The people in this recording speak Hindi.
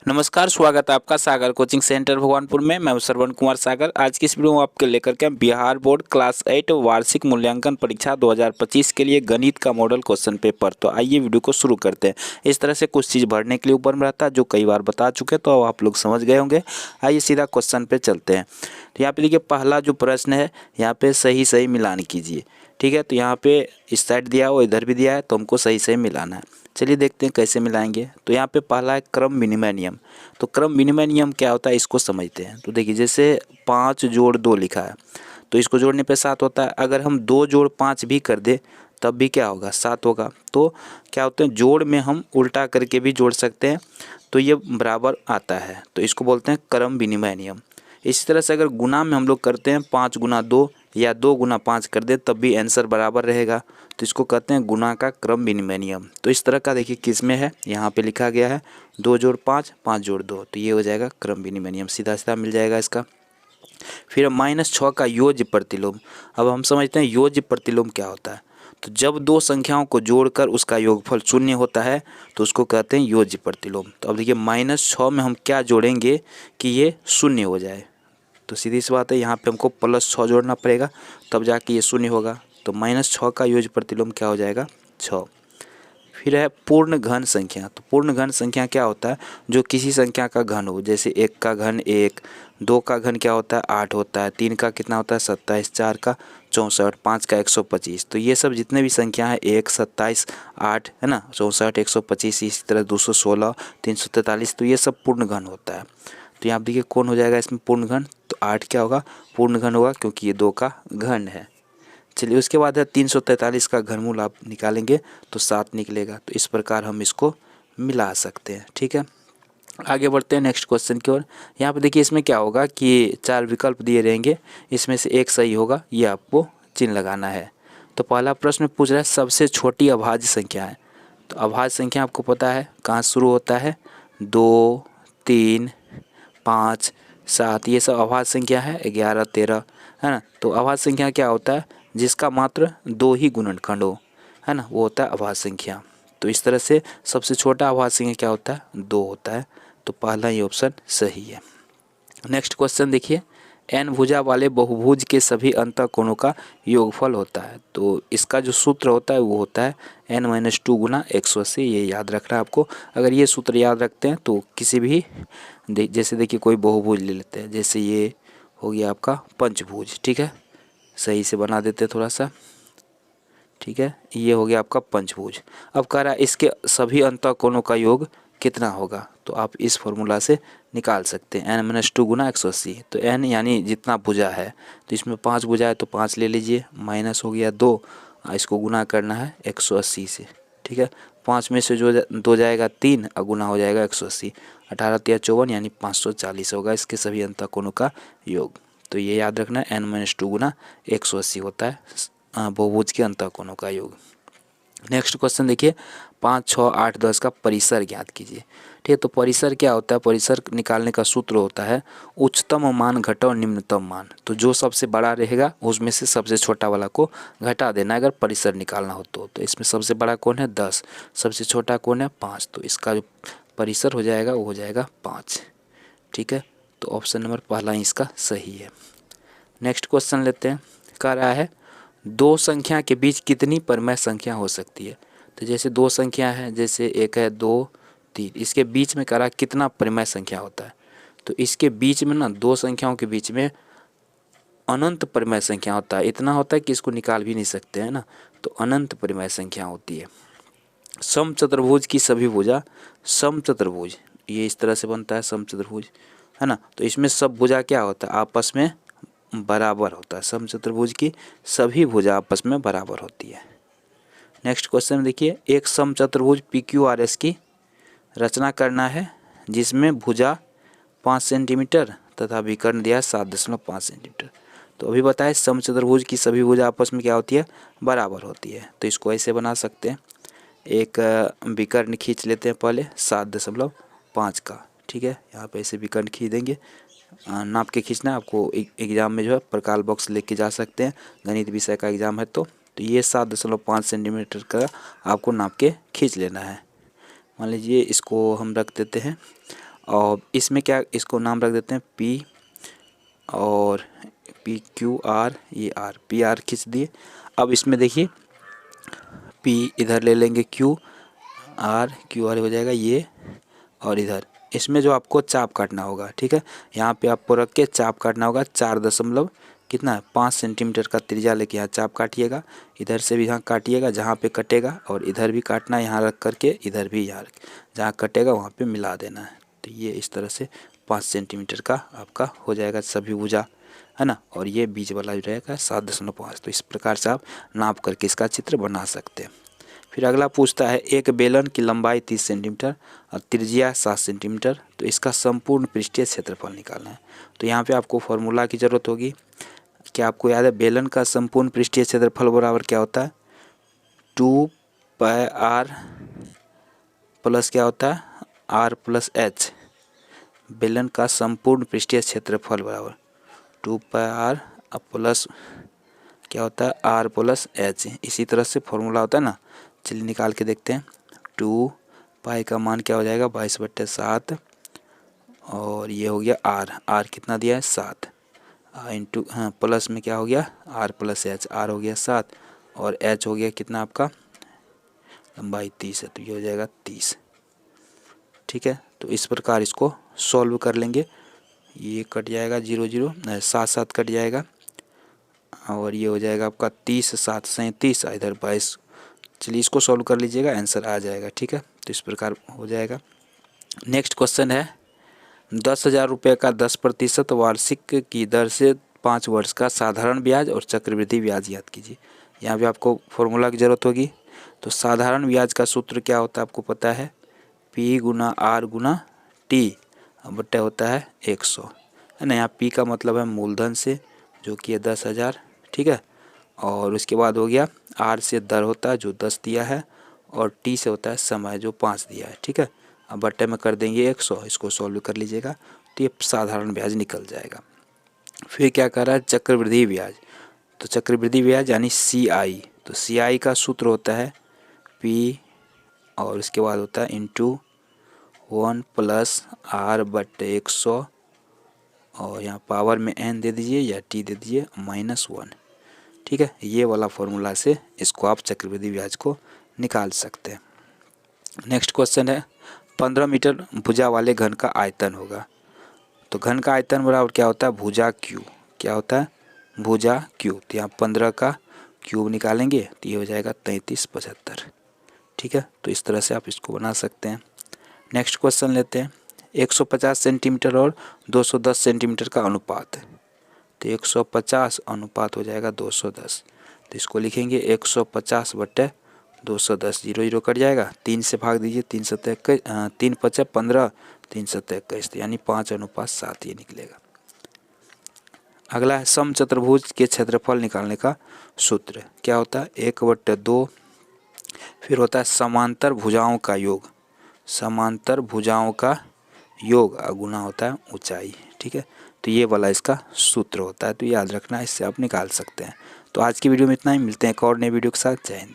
नमस्कार, स्वागत है आपका सागर कोचिंग सेंटर भगवानपुर में। मैं हूं श्रवण कुमार सागर। आज की इस वीडियो में आपके लेकर के बिहार बोर्ड क्लास 8 वार्षिक मूल्यांकन परीक्षा 2025 के लिए गणित का मॉडल क्वेश्चन पेपर। तो आइए वीडियो को शुरू करते हैं। इस तरह से कुछ चीज़ भरने के लिए ऊपर में रहता है जो कई बार बता चुके, तो आप लोग समझ गए होंगे। आइए सीधा क्वेश्चन पे चलते हैं। तो यहाँ पे देखिए, पहला जो प्रश्न है यहाँ पे सही सही मिलान कीजिए। ठीक है, तो यहाँ पे इस साइड दिया हो, इधर भी दिया है, तो हमको सही सही मिलाना है। चलिए देखते हैं कैसे मिलाएंगे। तो यहाँ पे पहला है क्रम विनिमय नियम। तो क्रम विनिमय नियम क्या होता है इसको समझते हैं। तो देखिए, जैसे 5 जोड़ 2 लिखा है, तो इसको जोड़ने पे 7 होता है। अगर हम 2 जोड़ 5 भी कर दे तब भी क्या होगा, 7 होगा। तो क्या होते हैं, जोड़ में हम उल्टा करके भी जोड़ सकते हैं, तो ये बराबर आता है। तो इसको बोलते हैं क्रम विनिमय नियम। इसी तरह से अगर गुना में हम लोग करते हैं 5 गुना 2 या 2 गुना 5 कर दे तब भी आंसर बराबर रहेगा। तो इसको कहते हैं गुना का क्रम विनिमय नियम। तो इस तरह का देखिए किस में है, यहाँ पे लिखा गया है 2 जोड़ 5 5 जोड़ 2, तो ये हो जाएगा क्रम विनिमय नियम, सीधा सीधा मिल जाएगा इसका। फिर -6 का योज्य प्रतिलोम। अब हम समझते हैं योज्य प्रतिलोम क्या होता है। तो जब दो संख्याओं को जोड़कर उसका योगफल शून्य होता है तो उसको कहते हैं योज्य प्रतिलोम। तो अब देखिए -6 में हम क्या जोड़ेंगे कि ये शून्य हो जाए। तो सीधी सी बात है, यहाँ पे हमको +6 जोड़ना पड़ेगा तब जाके ये शून्य होगा। तो -6 का योज्य प्रतिलोम क्या हो जाएगा, 6। फिर है पूर्ण घन संख्या। तो पूर्ण घन संख्या क्या होता है, जो किसी संख्या का घन हो। जैसे 1 का घन 1, 2 का घन क्या होता है 8 होता है, 3 का कितना होता है 27, 4 का 64, 5 का 125। तो ये सब जितने भी संख्या है 1, 27, 8 है ना, 64, 125, इसी तरह 216, 343, तो ये सब पूर्ण घन होता है। तो यहाँ देखिए कौन हो जाएगा इसमें पूर्ण घन, तो 8 क्या होगा पूर्ण घन होगा, क्योंकि ये 2 का घन है। चलिए उसके बाद है 343 का घनमूल आप निकालेंगे तो 7 निकलेगा। तो इस प्रकार हम इसको मिला सकते हैं। ठीक है, आगे बढ़ते हैं नेक्स्ट क्वेश्चन की ओर। यहाँ पे देखिए इसमें क्या होगा कि 4 विकल्प दिए रहेंगे, इसमें से एक सही होगा, ये आपको चिन्ह लगाना है। तो पहला प्रश्न पूछ रहा है सबसे छोटी अभाज्य संख्या है। तो अभाज्य संख्या आपको पता है कहाँ शुरू होता है, 2, 3, 5, 7, ये सब अभाज्य संख्या है, 11, 13 है ना। तो अभाज्य संख्या क्या होता है, जिसका मात्र 2 ही गुणनखंड हो, है ना, वो होता है अभाज्य संख्या। तो इस तरह से सबसे छोटा अभाज्य संख्या क्या होता है, 2 होता है। तो पहला ही ऑप्शन सही है। नेक्स्ट क्वेश्चन देखिए, n भुजा वाले बहुभुज के सभी अंतःकोणों का योगफल होता है। तो इसका जो सूत्र होता है वो होता है n-2 गुना 180। ये याद रखना है आपको। अगर ये सूत्र याद रखते हैं तो किसी भी जैसे देखिए कोई बहुभुज ले लेते हैं, जैसे ये हो गया आपका पंचभुज। ठीक है, सही से बना देते हैं थोड़ा सा। ठीक है, ये हो गया आपका पंचभुज। अब कह रहा है इसके सभी अंतःकोणों का योग कितना होगा। तो आप इस फॉर्मूला से निकाल सकते हैं n-2 गुना 180। तो n यानी जितना भुजा है, तो इसमें 5 भुजा है तो 5 ले लीजिए, माइनस हो गया 2, इसको गुना करना है 180 से। ठीक है, 5 में से जो 2 जाएगा 3 और गुना हो जाएगा 180, 18 × 54 यानी 540 होगा इसके सभी अंतःकोणों का योग। तो ये याद रखना है n-2 गुना 180 होता है बहुभुज के अंतःकोणों का योग। नेक्स्ट क्वेश्चन देखिए, 5, 6, 8, 10 का परिसर ज्ञात कीजिए। ठीक है, तो परिसर क्या होता है, परिसर निकालने का सूत्र होता है उच्चतम मान घटाओ निम्नतम मान। तो जो सबसे बड़ा रहेगा उसमें से सबसे छोटा वाला को घटा देना अगर परिसर निकालना हो तो इसमें सबसे बड़ा कौन है 10, सबसे छोटा कौन है 5, तो इसका जो परिसर हो जाएगा वो हो जाएगा 5। ठीक है, तो ऑप्शन नंबर पहला ही इसका सही है। नेक्स्ट क्वेश्चन लेते हैं, कह रहा है दो संख्या के बीच कितनी परमेय संख्या हो सकती है। तो जैसे दो संख्या है, जैसे एक है 2, 3, इसके बीच में कह रहा कितना परिमेय संख्या होता है। तो इसके बीच में ना दो संख्याओं के बीच में अनंत परिमेय संख्या होता है, इतना होता है कि इसको निकाल भी नहीं सकते हैं ना। तो अनंत परिमेय संख्या होती है। समचतुर्भुज की सभी भुजा, समचतुर्भुज ये इस तरह से बनता है समचतुर्भुज, है ना। तो इसमें सब भुजा क्या होता है आपस में बराबर होता है। समचतुर्भुज की सभी भुजा आपस में बराबर होती है। नेक्स्ट क्वेश्चन देखिए, एक समचतुर्भुज PQRS की रचना करना है जिसमें भुजा 5 सेंटीमीटर तथा विकर्ण दिया 7.5 सेंटीमीटर। तो अभी बताएं समचतुर्भुज की सभी भुजा आपस में क्या होती है बराबर होती है। तो इसको ऐसे बना सकते हैं, एक विकर्ण खींच लेते हैं पहले 7.5 का। ठीक है, यहाँ पे ऐसे विकर्ण खींच देंगे, नाप के खींचना है आपको। एग्जाम में जो है प्रकार बॉक्स लेके जा सकते हैं, गणित विषय का एग्जाम है तो ये 7.5 सेंटीमीटर का आपको नाप के खींच लेना है। मान लीजिए इसको हम रख देते हैं और इसमें क्या, इसको नाम रख देते हैं P और PQR, ये R, PR खींच दिए। अब इसमें देखिए P इधर ले लेंगे, QR हो जाएगा ये, और इधर इसमें जो आपको चाप काटना होगा, ठीक है, यहाँ पे आपको रख के चाप काटना होगा 4 दशमलव कितना है 5 सेंटीमीटर का त्रिज्या लेके यहाँ चाप काटिएगा। इधर से भी यहाँ काटिएगा जहाँ पे कटेगा, और इधर भी काटना है यहाँ रख करके, इधर भी यहाँ जहाँ कटेगा वहाँ पे मिला देना है। तो ये इस तरह से 5 सेंटीमीटर का आपका हो जाएगा सभी भुजा, है ना। और ये बीच वाला जो रहेगा 7.5। तो इस प्रकार से आप नाप करके इसका चित्र बना सकते हैं। फिर अगला पूछता है एक बेलन की लंबाई 30 सेंटीमीटर और त्रिज्या 7 सेंटीमीटर, तो इसका संपूर्ण पृष्ठीय क्षेत्रफल निकालना है। तो यहाँ पे आपको फॉर्मूला की ज़रूरत होगी। क्या आपको याद है बेलन का संपूर्ण पृष्ठीय क्षेत्रफल बराबर क्या होता है, 2πr प्लस क्या होता है r प्लस h। बेलन का संपूर्ण पृष्ठीय क्षेत्रफल बराबर 2πr प्लस क्या होता है r प्लस h। इसी तरह से फॉर्मूला होता है ना, चलिए निकाल के देखते हैं। 2π का मान क्या हो जाएगा 22/7, और ये हो गया r कितना दिया है 7 इंटू, हाँ प्लस में क्या हो गया r प्लस h, r हो गया 7 और h हो गया कितना आपका लंबाई 30 है, तो ये हो जाएगा 30, ठीक है। तो इस प्रकार इसको सॉल्व कर लेंगे। ये कट जाएगा 0 0, 7 कट जाएगा, और ये हो जाएगा आपका 30 7 37, इधर 22। चलिए इसको सॉल्व कर लीजिएगा, आंसर आ जाएगा, ठीक है। तो इस प्रकार हो जाएगा। नेक्स्ट क्वेश्चन है 10,000 रुपये का 10% वार्षिक की दर से 5 वर्ष का साधारण ब्याज और चक्रवृद्धि ब्याज याद कीजिए। यहाँ पे आपको फॉर्मूला की ज़रूरत होगी। तो साधारण ब्याज का सूत्र क्या होता है आपको पता है, P गुना R गुना T बट्टा होता है 100, है ना। यहाँ P का मतलब है मूलधन से जो कि है 10,000, ठीक है। और उसके बाद हो गया R से दर होता है जो 10 दिया है, और T से होता है समय जो 5 दिया है, ठीक है। अब बट्टे में कर देंगे 100, इसको सॉल्व कर लीजिएगा तो ये साधारण ब्याज निकल जाएगा। फिर क्या कर रहा है चक्रवृद्धि ब्याज। तो चक्रवृद्धि ब्याज यानी CI, तो CI का सूत्र होता है P और उसके बाद होता है इंटू 1 प्लस R बट्टे 100, और यहाँ पावर में n दे दीजिए या t दे दीजिए -1, ठीक है। ये वाला फॉर्मूला से इसको आप चक्रवृद्धि ब्याज को निकाल सकते हैं। नेक्स्ट क्वेश्चन है 15 मीटर भुजा वाले घन का आयतन होगा। तो घन का आयतन बराबर क्या होता है भुजा क्यू, क्या होता है भुजा क्यू। तो यहाँ 15 का क्यूब निकालेंगे तो ये हो जाएगा 3375, ठीक है। तो इस तरह से आप इसको बना सकते हैं। नेक्स्ट क्वेश्चन लेते हैं 150 सेंटीमीटर और 210 सेंटीमीटर का अनुपात है। तो 150 अनुपात हो जाएगा 210, तो इसको लिखेंगे 150 बट्टे 210, 0 0 कट जाएगा, 3 से भाग दीजिए, 3 7 21, 3 5 15, 3 7 21, तो यानी 5:7 ये निकलेगा। अगला है समचतुर्भुज के क्षेत्रफल निकालने का सूत्र क्या होता है 1/2, फिर होता है समांतर भुजाओं का योग, समांतर भुजाओं का योग गुना होता है ऊंचाई, ठीक है। तो ये वाला इसका सूत्र होता है, तो याद रखना, इससे आप निकाल सकते हैं। तो आज की वीडियो में इतना ही, मिलते हैं एक और नए वीडियो के साथ। जय हिंद।